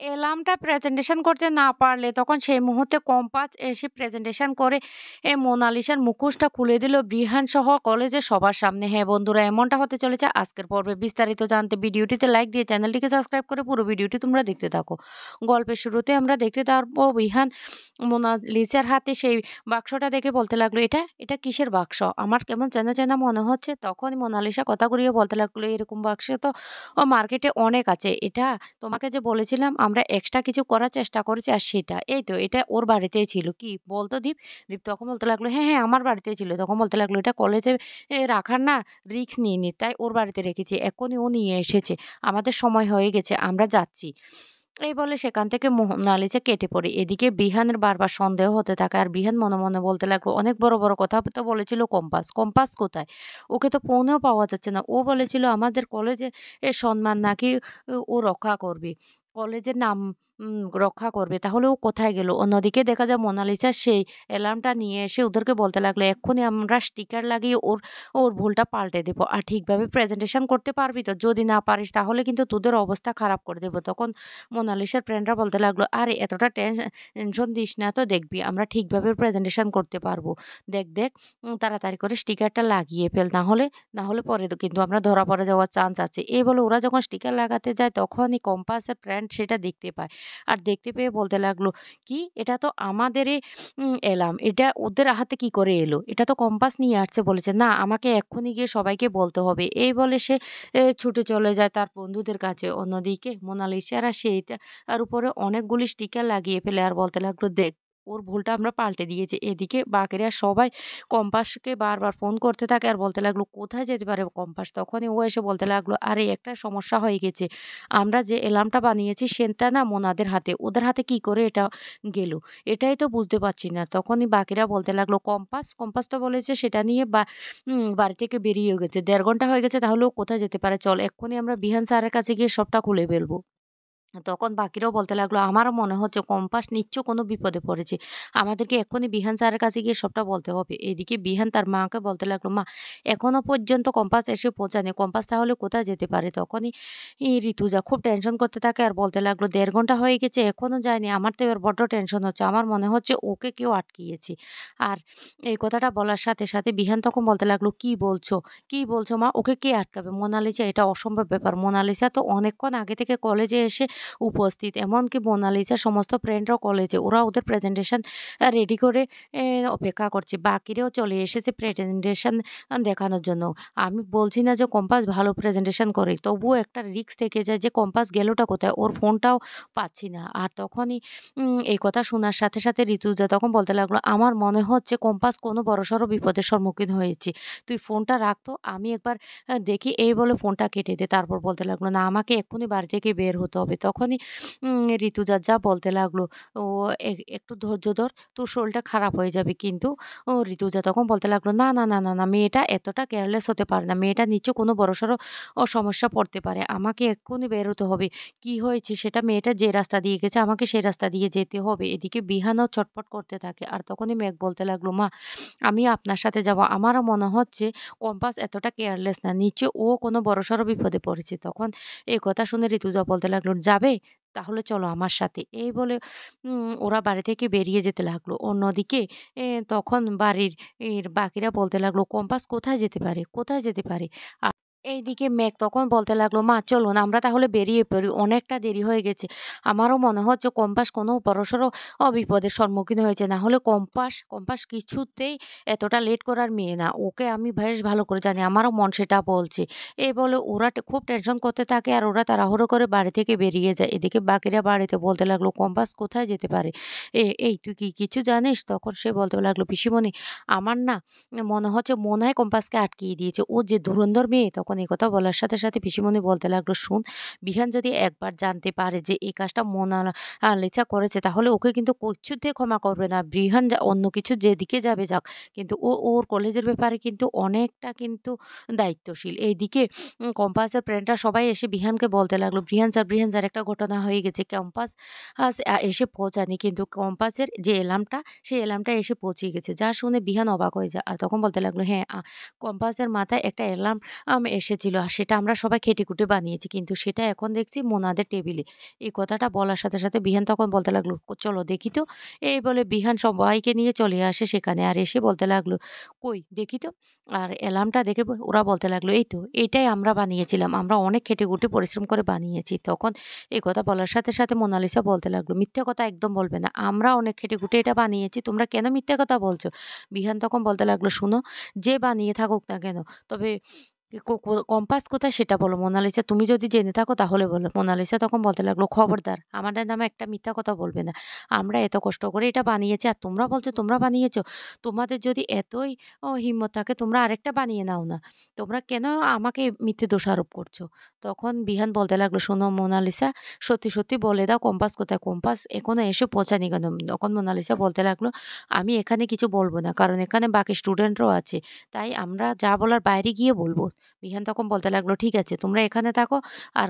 এলার্মটা presentation করতে না পারলে তখন সেই মুহূর্তে কম্পাস এসে প্রেজেন্টেশন করে মোনালিসার মুখোশটা খুলে দিল বৃহান সহ কলেজের সবার সামনে। হ্যাঁ বন্ধুরা, এমনটা হতে চলেছে আজকের পর্বে। বিস্তারিত জানতে ভিডিওটিতে লাইক দিয়ে চ্যানেলটিকে সাবস্ক্রাইব করে পুরো ভিডিওটি তোমরা দেখতে থাকো। গল্পের শুরুতে আমরা দেখতে পারবো বৃহান মোনালিসার হাতে সেই বাক্সটা দেখে বলতে লাগলো, এটা এটা কিসের বাক্স? আমার কেমন চেনা চেনা মনে হচ্ছে। তখনই মোনালিসা কথা ঘুরিয়ে বলতে লাগলো, এরকম বাক্স তো মার্কেটে অনেক আছে। এটা তোমাকে যে বলেছিলাম আমরা এক্সট্রা কিছু করার চেষ্টা করেছি আর সেটা। এই তো এটা ওর বাড়িতেই ছিল। কি বলতো দীপ? দীপ তখন বলতে লাগলো, "হ্যাঁ, হ্যাঁ আমার বাড়িতেই ছিল।" তখন বলতে লাগলো, "এটা কলেজে রাখার না রিস্ক নিইনি। তাই ওর বাড়িতে রেখেছি। এক্ষুনি ও নিয়ে এসেছে। আমাদের সময় হয়ে গেছে। আমরা যাচ্ছি।" এই বলে সেখান থেকে মোনালিসা কেটে পড়ে। এদিকে বিহানের বারবার সন্দেহ হতে থাকে আর বিহান মনে, মনে বলতে লাগলো, "অনেক বড়, বড় কথা তো বলেছিল কম্পাস। কম্পাস কোথায়? ওকে তো ফোনেও পাওয়া যাচ্ছে না। ও বলেছিল আমাদের কলেজে সম্মান নাকি ও রক্ষা করবে। কলেজের নাম রক্ষা করবে। তাহলে ও কোথায় গেল?" অন্যদিকে দেখা যায় মোনালিসা সেই অ্যালার্মটা নিয়ে এসে ওদেরকে বলতে লাগলো, "এক্ষুনি আমরা স্টিকার লাগিয়ে ওর ওর ভুলটা পাল্টে দেব। আর ঠিকভাবে প্রেজেন্টেশন করতে পারবি তো? যদি না পারিস তাহলে কিন্তু তোদের অবস্থা খারাপ করে দেব।" তখন মোনালিসার ফ্রেন্ডরা বলতে লাগলো, "আরে এতটা টেনশন দিস না তো, দেখবি আমরা ঠিকভাবে প্রেজেন্টেশন করতে পারবো। দেখ, দেখ তাড়াতাড়ি করে স্টিকারটা লাগিয়ে ফেল। না হলে পরে তো কিন্তু আমরা ধরা পড়ে যাওয়ার চান্স আছে।" এই বলে ওরা যখন স্টিকার লাগাতে যায় তখনই কম্পাসের ফ্রেন্ড সেটা দেখতে পায়। আর দেখতে পেয়ে বলতে লাগলো, "কি? এটা তো আমাদেরই এলার্ম। এটা ওদের হাতে কি করে এলো? এটা তো কম্পাস নিয়ে আসছে বলেছে। না, আমাকে এক্ষুনি গিয়ে সবাইকে বলতে হবে।" এই বলে সে ছুটে চলে যায় তার বন্ধুদের কাছে। অন্যদিকে মোনালিসারা সেইটার উপরে অনেকগুলি স্টিকার লাগিয়ে ফেলে আর বলতে লাগলো, "দেখ ওর ভুলটা আমরা পাল্টে দিয়েছি।" এদিকে বাকিরা সবাই কম্পাসকে বারবার ফোন করতে থাকে আর বলতে লাগলো, "কোথায় যেতে পারে কম্পাস?" তখনই ও এসে বলতে লাগলো, "আরে একটা সমস্যা হয়ে গেছে। আমরা যে এলার্মটা বানিয়েছি সেটা না মোনাদের হাতে। ওদের হাতে কি করে এটা গেল? এটাই তো বুঝতে পারছি না।" তখনই বাকিরা বলতে লাগলো, "কম্পাস? কম্পাস তো বলেছে সেটা নিয়ে বাড়ি থেকে বেরিয়েও গেছে। ১.৫ ঘন্টা হয়ে গেছে, তাহলে ও কোথায় যেতে পারে? চল এক্ষুনি আমরা বিহান স্যারের কাছে গিয়ে সবটা খুলে ফেলব।" তখন বাকিরাও বলতে লাগলো, "আমারও মনে হচ্ছে কম্পাস নিশ্চয় কোনো বিপদে পড়েছে। আমাদেরকে এক্ষুনি বিহান স্যারের কাছে গিয়ে সবটা বলতে হবে।" এদিকে বিহান তার মাকে বলতে লাগলো, "মা, এখনো পর্যন্ত কম্পাস এসে পৌঁছায়নি। কম্পাস তাহলে কোথায় যেতে পারে?" তখনই ঋতুজা খুব টেনশন করতে থাকে আর বলতে লাগলো, ১.৫ ঘন্টা হয়ে গেছে এখনো যায়নি। আমার তো এবার বড্ড টেনশন হচ্ছে। আমার মনে হচ্ছে ওকে কেউ আটকিয়েছে।" আর এই কথাটা বলার সাথে, সাথে বিহান তখন বলতে লাগলো, "কি বলছো? কি বলছো মা? ওকে কে আটকাবে? মোনালিসা, এটা অসম্ভব ব্যাপার। মোনালিসা তো অনেকক্ষণ আগে থেকে কলেজে এসে উপস্থিত। এমনকি মোনালিসার সমস্ত ফ্রেন্ডরাও কলেজে। ওরা ওদের প্রেজেন্টেশন রেডি করে অপেক্ষা করছে। বাকিরাও চলে এসেছে প্রেজেন্টেশন দেখানোর জন্য। আমি বলছি না যে কম্পাস ভালো প্রেজেন্টেশন করে। তবুও একটা রিস্ক থেকে যায় যে কম্পাস গেলোটা কোথায়? ওর ফোনটাও পাচ্ছি না। আর তখনই এই কথা শোনার সাথে, সাথে ঋতুজা তখন বলতে লাগলো, "আমার মনে হচ্ছে কম্পাস কোনো বড়সড় বিপদের সম্মুখীন হয়েছে। তুই ফোনটা রাখ তো, আমি একবার দেখি।" এই বলে ফোনটা কেটে দেয়। তারপর বলতে লাগলো, "না, আমাকে এক্ষুনি বাড়ি থেকে বের হতে হবে।" তখনই ঋতুজা যা বলতে লাগলো, "ও একটু ধৈর্য ধর, তোর শরীরটা খারাপ হয়ে যাবে।" কিন্তু ঋতুজা তখন বলতে লাগলো, "না, না, না, না, না, মেয়েটা এতটা কেয়ারলেস হতে পারে না। মেয়েটা নিশ্চয় কোনো বড়সড় সমস্যা পড়তে পারে। আমাকে এক্ষুনি বের হতে হবে। কি হয়েছে সেটা, মেয়েটা যে রাস্তা দিয়ে গেছে আমাকে সেই রাস্তা দিয়ে যেতে হবে।" এদিকে বিহানও ছটফট করতে থাকে। আর তখনই মেঘ বলতে লাগলো, "মা, আমি আপনার সাথে যাব। আমারও মনে হচ্ছে কম্পাস এতটা কেয়ারলেস না। নিশ্চয় ও কোনো বড়সড় বিপদে পড়েছে।" তখন এই কথা শুনে ঋতুজা বলতে লাগলো, "যাবে? তাহলে চলো আমার সাথে।" এই বলে ওরা বাড়ি থেকে বেরিয়ে যেতে লাগলো। অন্যদিকে তখন বাড়ির বাকিরা বলতে লাগলো, "কম্পাস কোথায় যেতে পারে? কোথায় যেতে পারে?" এইদিকে মেঘ তখন বলতে লাগলো, "মা চলুন আমরা তাহলে বেরিয়ে পড়ি। অনেকটা দেরি হয়ে গেছে। আমারও মনে হচ্ছে কম্পাস কোনো বড়সড় বিপদের সম্মুখীন হয়েছে। না হলে কম্পাস কিছুতেই এতটা লেট করার মেয়ে না। ওকে আমি বেশ ভালো করে জানি। আমারও মন সেটা বলছে।" এই বলে ওরা খুব টেনশন করতে থাকে আর ওরা তাড়াহুড়ো করে বাড়ি থেকে বেরিয়ে যায়। এদিকে বাকিরা বাড়িতে বলতে লাগলো, "কম্পাস কোথায় যেতে পারে? এই তুই কি কিছু জানিস?" তখন সে বলতে লাগলো, "পিসিমণি, আমার না মনে হয় কম্পাসকে আটকিয়ে দিয়েছে। ও যে ধুরন্ধর মেয়ে।" তখন এই কথা বলার সাথে, সাথে পিসিমণি বলতে লাগলো, "শোন, বিহান যদি একবার জানতে পারে যে এই কাজটা লিসা করেছে তাহলে ওকে কিন্তু কিছুতেই ক্ষমা করবে না। বিহান অন্য কিছু যেদিকে যাবে যাক। কিন্তু ওর কলেজের ব্যাপারে কিন্তু অনেকটা কিন্তু দায়িত্বশীল।" এইদিকে কম্পাসের ফ্রেন্ডরা সবাই এসে বিহানকে বলতে লাগলো, "বিহান স্যার একটা ঘটনা হয়ে গেছে। কম্পাস এসে পৌঁছায়নি কিন্তু কম্পাসের যে এলার্মটা সেই অ্যালার্মটা এসে পৌঁছে গেছে।" যা শুনে বিহান অবাক হয়ে যায়। আর তখন বলতে লাগলো, "হ্যাঁ, কম্পাসের মাথায় একটা অ্যালার্ম এসেছিল আর সেটা আমরা সবাই খেটেখুটে বানিয়েছি। কিন্তু সেটা এখন দেখছি মোনাদের টেবিলে। এই কথাটা বলার সাথে, সাথে বিহান তখন বলতে লাগলো, চলো দেখি তো।" এই বলে বিহান সবাইকে নিয়ে চলে আসে সেখানে। আর এসে বলতে লাগলো, "কই দেখি তো।" আর অ্যালার্মটা দেখে ওরা বলতে লাগলো, "এই তো এটাই আমরা বানিয়েছিলাম। আমরা অনেক খেটেখুটে পরিশ্রম করে বানিয়েছি।" তখন এই কথা বলার সাথে, সাথে মোনালিসা বলতে লাগলো, "মিথ্যা কথা একদম বলবে না। আমরা অনেক খেটেখুটে এটা বানিয়েছি। তোমরা কেন মিথ্যা কথা বলছো?" বিহান তখন বলতে লাগলো, "শুনো, যে বানিয়ে থাকুক না কেন, তবে কম্পাস কোথায় সেটা বলো। মোনালিসা তুমি যদি জেনে থাকো তাহলে বলো।" মোনালিসা তখন বলতে লাগলো, "খবরদার! আমাদের নামে একটা মিথ্যা কথা বলবে না। আমরা এত কষ্ট করে এটা বানিয়েছি আর তোমরা বলছো তোমরা বানিয়েছো। তোমাদের যদি এতই হিম্মত থাকে তোমরা আরেকটা বানিয়ে নাও না। তোমরা কেন আমাকে মিথ্যে দোষারোপ করছো?" তখন বিহান বলতে লাগলো, "শোনো মোনালিসা, সত্যি, সত্যি বলে দাও কম্পাস কোথায়? কম্পাস এখনো এসে পৌঁছায়নি কেন?" তখন মোনালিসা বলতে লাগলো, "আমি এখানে কিছু বলব না। কারণ এখানে বাকি স্টুডেন্টরাও আছে। তাই আমরা যা বলার বাইরে গিয়ে বলব।" বিহান তখন বলতে লাগলো, "ঠিক আছে, তোমরা এখানে থাকো আর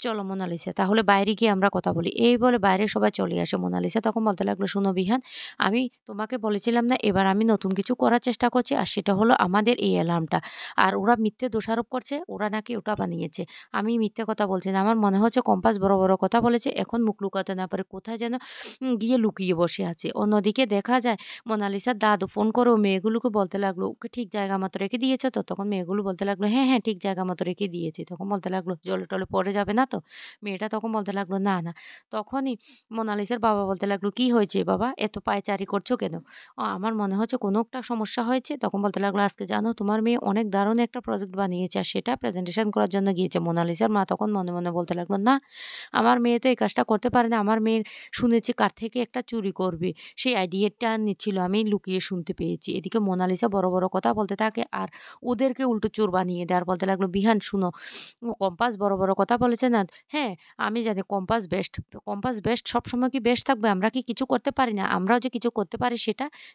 চলো মোনালিসা, তাহলে বাইরে গিয়ে আমরা কথা বলি।" এই বলে বাইরে সবাই চলে আসে। মোনালিসা তখন বলতে লাগলো, "শোনো বিহান, আমি তোমাকে বলেছিলাম না এবার আমি নতুন কিছু করার চেষ্টা করছি আর সেটা হলো আমাদের এই অ্যালার্মটা। আর ওরা মিথ্যে দোষারোপ করছে ওরা নাকি ওটা বানিয়েছে। আমি মিথ্যে কথা বলছি না। আমার মনে হচ্ছে কম্পাস বড়, বড় কথা বলেছে। এখন মুখ লুকাতে না পারে কোথায় যেন গিয়ে লুকিয়ে বসে আছে।" অন্যদিকে দেখা যায় মোনালিসার দাদু ফোন করে ও মেয়েগুলোকে বলতে লাগলো, "ওকে ঠিক জায়গা মতো রেখে দিয়েছো তো?" তখন মেয়েগুলো বলতে লাগলো, "হ্যাঁ, হ্যাঁ, ঠিক জায়গা মতো রেখে দিয়েছি।" তখন বলতে লাগলো, "জলে-টলে পড়ে যাবে না তো?" মেয়েটা তখন বলতে লাগলো, "না, না।" তখনই মোনালিসার বাবা বলতে লাগলো, "কি হয়েছে বাবা? এত পায়চারি করছো কেন?" আমার মনে হচ্ছে কোনো একটা সমস্যা হয়েছে।" তখন বলতে লাগলো, "আজকে জানো তোমার মেয়ে অনেক দারুণ একটা প্রজেক্ট বানিয়েছে আর সেটা প্রেজেন্টেশন করার জন্য গিয়েছে।" মোনালিসার মা তখন মনে, মনে বলতে লাগলো, "না, আমার মেয়ে তো এই কাজটা করতে পারে না। আমার মেয়ে শুনেছি কার থেকে একটা চুরি করবে। সেই আইডিয়াটা নিচ্ছিল। আমি লুকিয়ে শুনতে পেয়েছি।" এদিকে মোনালিসা বড়, বড় কথা বলতে থাকে আর ওদেরকে উল্টো চোর বানিয়ে দেয়। আর বলতে লাগলো, "বিহান শুনো, কম্পাস বড়, বড় কথা বলেছে না? হ্যাঁ, আমি জানি কম্পাস বেস্ট। কম্পাস বেস্ট সবসময় কি বেস্ট থাকবে? আমরা কি কিছু করতে পারি না? আমরাও যে কিছু করতে পারি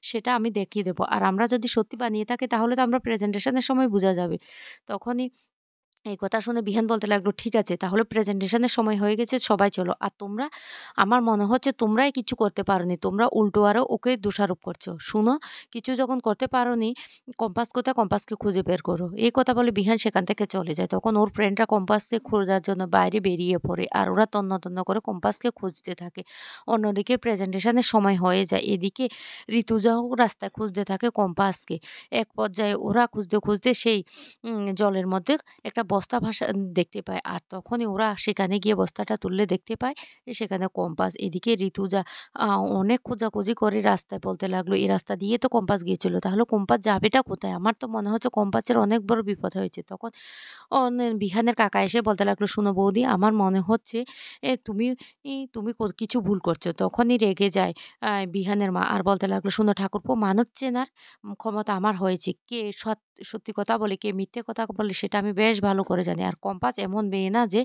সেটা আমি দেখিয়ে দেব। আর আমরা যদি সত্যি বানিয়ে থাকি তাহলে তো আমরা প্রেজেন্টেশন এর সময় বুঝা যাবে।" তখনই এই কথা শুনে বিহান বলতে লাগলো, "ঠিক আছে তাহলে প্রেজেন্টেশনের সময় হয়ে গেছে সবাই চলো। আর তোমরা আমার মনে হচ্ছে তোমরাই কিছু করতে পারোনি। তোমরা উল্টো আরো ওকে দোষারোপ করছো। শুনো, কিছু যখন করতে পারোনি, কম্পাস কোথায়? কম্পাসকে খুঁজে বের করো।" এই কথা বলে বিহান সেখান থেকে চলে যায়। তখন ওর ফ্রেন্ডরা কম্পাসকে খোঁজার জন্য বাইরে বেরিয়ে পড়ে। আর ওরা তন্ন, তন্ন করে কম্পাসকে খুঁজতে থাকে। অন্যদিকে প্রেজেন্টেশনের সময় হয়ে যায়। এদিকে ঋতুজাও রাস্তায় খুঁজতে থাকে কম্পাসকে। এক পর্যায়ে ওরা খুঁজতে, খুঁজতে সেই জলের মধ্যে একটা বস্তা ভাসা দেখতে পায়। আর তখনই ওরা সেখানে গিয়ে বস্তাটা তুললে দেখতে পায় যে সেখানে কম্পাস। এদিকে ঋতুজা আ অনেক খোঁজাখুঁজি করে রাস্তায় বলতে লাগলো, "এই রাস্তা দিয়ে তো কম্পাস গিয়েছিল। তাহলে কম্পাস যাবেটা কোথায়? আমার তো মনে হচ্ছে কম্পাসের অনেক বড় বিপদ হয়েছে।" তখন বিহানের কাকা এসে বলতে লাগলো, "শোনো বৌদি, আমার মনে হচ্ছে তুমি কিছু ভুল করছো।" তখনই রেগে যায় বিহানের মা আর বলতে লাগলো, "শোনো ঠাকুরপো, মানুষ চেনার ক্ষমতা আমার হয়েছে। কে সত্যি কথা বলে, কে মিথ্যে কথা বলে সেটা আমি বেশ ভালো করে জানি। আর কম্পাস এমন মেয়ে না যে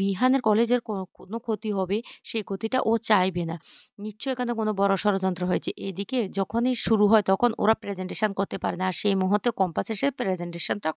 বিহানের কলেজের কোনো ক্ষতি হবে, সেই ক্ষতিটা ও চাইবে না। নিশ্চয়ই এখানে কোনো বড় ষড়যন্ত্র হয়েছে।" এদিকে যখনই শুরু হয় তখন ওরা প্রেজেন্টেশন করতে পারে না। আর সেই মুহূর্তে কম্পাস এসে প্রেজেন্টেশনটা